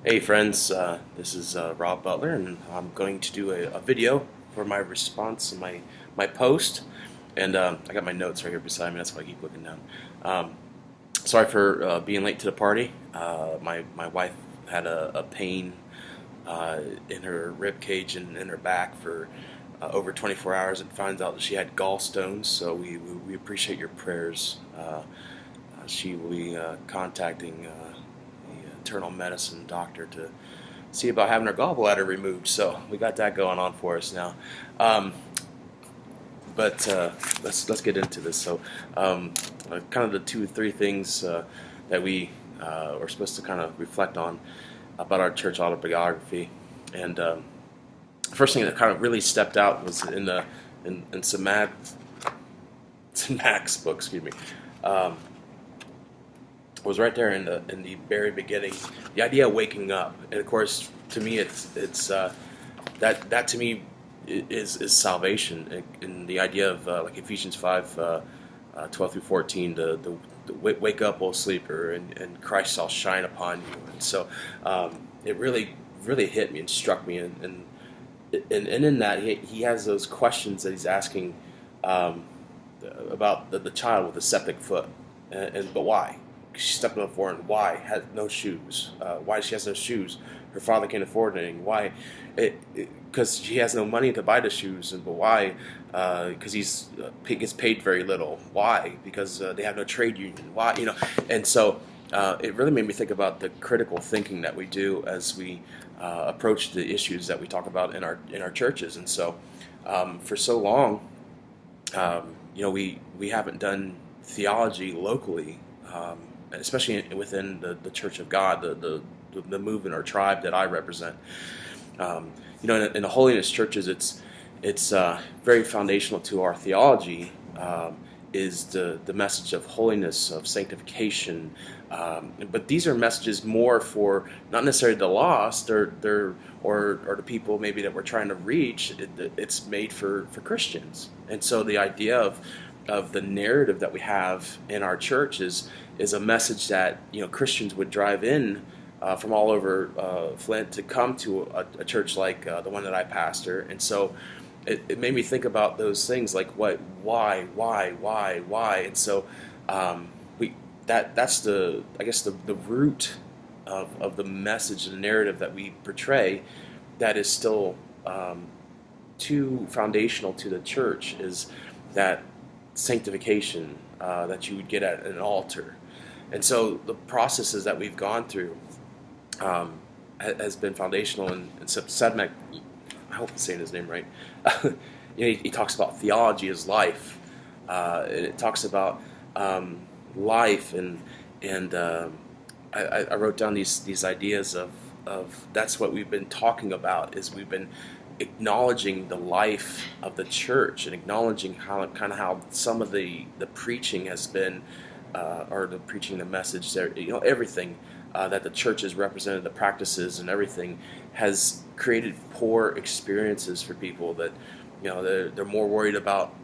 Hey friends, this is Rob Butler, and I'm going to do a video for my response and my post. And I got my notes right here beside me. That's why I keep looking down. Um, Sorry for being late to the party. My wife had a pain in her rib cage and in her back for over 24 hours, and finds out that she had gallstones. So we appreciate your prayers. She will be contacting the internal medicine doctor to see about having her gallbladder removed. So we got that going on for us now. Um, but let's get into this. So kind of the two or three things that we are supposed to kind of reflect on about our church autobiography. And the first thing that kind of really stepped out was in Mac's book, excuse me. Um, was right there in the very beginning. The idea of waking up, and of course, to me, it's that to me is salvation, and the idea of like Ephesians 5, 12 through 14, the wake up, O sleeper, and Christ shall shine upon you. And so it really hit me and struck me, and in that he has those questions that he's asking um, about the child with the septic foot, but why? She stepped on the floor, and why has no shoes? Why she has no shoes? Her father can't afford anything. Why? Because she has no money to buy the shoes, but why? Because he gets paid very little. Why? Because they have no trade union. Why? And so it really made me think about the critical thinking that we do as we approach the issues that we talk about in our churches. And so for so long, we haven't done theology locally, especially within the Church of God, the movement or tribe that I represent. In the holiness churches, it's very foundational to our theology. Is the message of holiness, of sanctification, but these are messages more for not necessarily the lost or the people maybe that we're trying to reach. It's made for Christians, and so the idea of the narrative that we have in our church is a message that Christians would drive in from all over Flint to come to a church like the one that I pastor, and so it made me think about those things like why, and so that's I guess the root of the message and the narrative that we portray that is still too foundational to the church is that sanctification that you would get at an altar. And so the processes that we've gone through has been foundational. And Sedmak, I hope I'm saying his name right, he talks about theology as life. And it talks about life, and I wrote down these ideas of that's what we've been talking about, is we've been acknowledging the life of the church and acknowledging how some of the preaching has been, or the preaching, the message there, everything that the church has represented, the practices and everything has created poor experiences for people that they're more worried about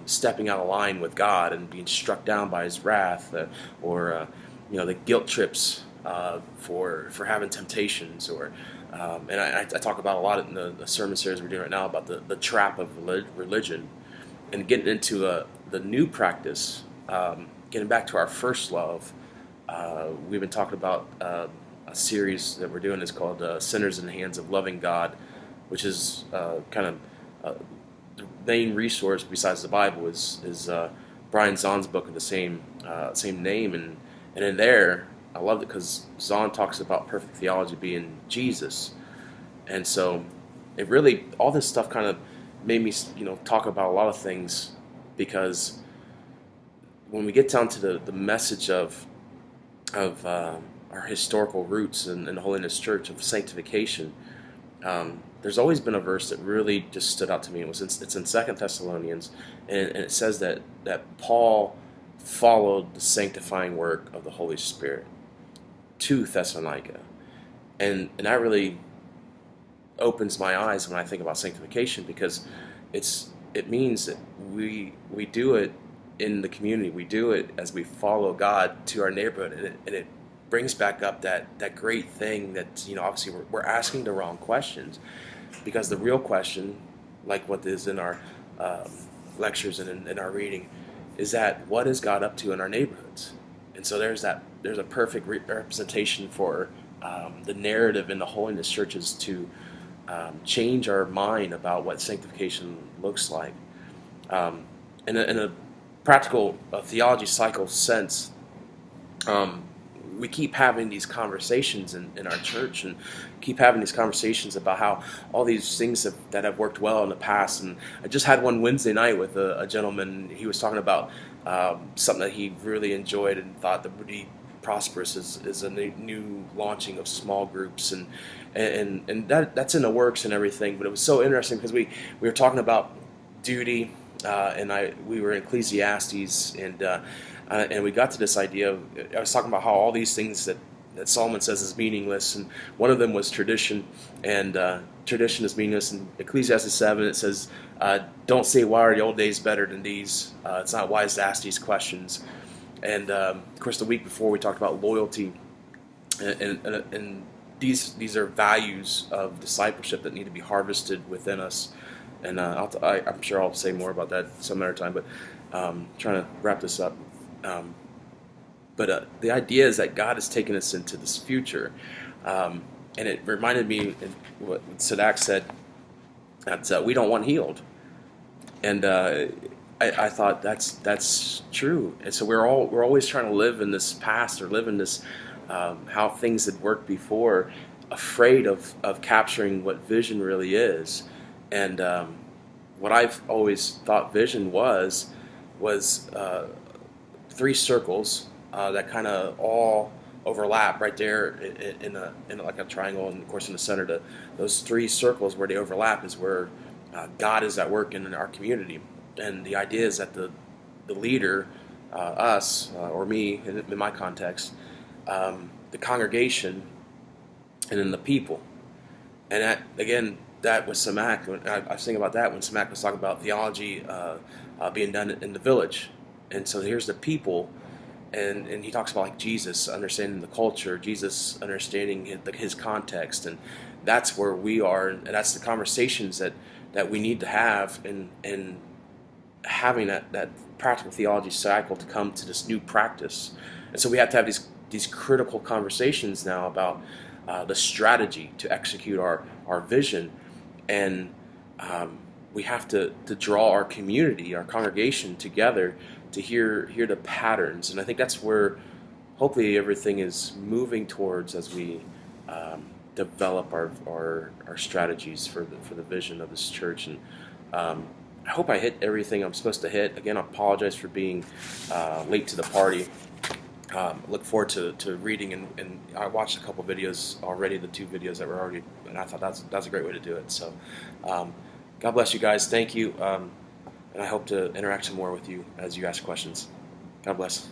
stepping out of line with God and being struck down by His wrath, or the guilt trips for having temptations, or and I talk about a lot in the sermon series we're doing right now about the trap of religion, and getting into the new practice, getting back to our first love. We've been talking about a series that we're doing is called Sinners in the Hands of Loving God, which is kind of the main resource besides the Bible is Brian Zahn's book of the same name, and in there I loved it because Zahn talks about perfect theology being Jesus, and so it really, all this stuff kind of made me talk about a lot of things, because when we get down to the message of our historical roots in the Holiness Church of sanctification, there's always been a verse that really just stood out to me. It's in 2 Thessalonians, and it says that Paul followed the sanctifying work of the Holy Spirit to Thessalonica, and that really opens my eyes when I think about sanctification, because it means that we do it in the community. We do it as we follow God to our neighborhood, and it brings back up that great thing that, obviously we're asking the wrong questions, because the real question, like what is in our lectures and in our reading, is that what is God up to in our neighborhoods? And so there's a perfect representation for the narrative in the holiness churches to change our mind about what sanctification looks like. In a practical theology cycle sense, we keep having these conversations in our church, and keep having these conversations about how all these things that have worked well in the past. And I just had one Wednesday night with a gentleman. He was talking about something that he really enjoyed and thought that would be prosperous is a new launching of small groups, and that's in the works and everything. But it was so interesting because we were talking about duty, and we were in Ecclesiastes, and we got to this idea of, I was talking about how all these things that Solomon says is meaningless, and one of them was tradition, and tradition is meaningless. In Ecclesiastes 7, it says, don't say, why are the old days better than these? It's not wise to ask these questions. And of course, the week before we talked about loyalty, and these are values of discipleship that need to be harvested within us. And I'm sure I'll say more about that some other time, but trying to wrap this up. But the idea is that God has taken us into this future. And it reminded me of what Sadak said, that we don't want healed. And I thought that's true. And so we're always trying to live in this past, or live in this how things had worked before, afraid of capturing what vision really is. And what I've always thought vision was three circles that kind of all overlap right there in like a triangle, and of course in the center, those three circles where they overlap is where God is at work in our community. And the idea is that the leader, us or me in my context, the congregation, and then the people. And that, again, that was Samak. I was thinking about that when Samak was talking about theology being done in the village. And so here's the people, and he talks about like Jesus understanding the culture, Jesus understanding his context, and that's where we are, and that's the conversations that we need to have, and having that practical theology cycle to come to this new practice. And so we have to have these critical conversations now about the strategy to execute our vision, and we have to draw our community, our congregation together to hear the patterns. And I think that's where hopefully everything is moving towards as we develop our strategies for the vision of this church. And I hope I hit everything I'm supposed to hit. Again, I apologize for being late to the party. Look forward to reading, and I watched a couple videos already, the 2 videos that were already, and I thought that's a great way to do it. So God bless you guys. Thank you. And I hope to interact some more with you as you ask questions. God bless.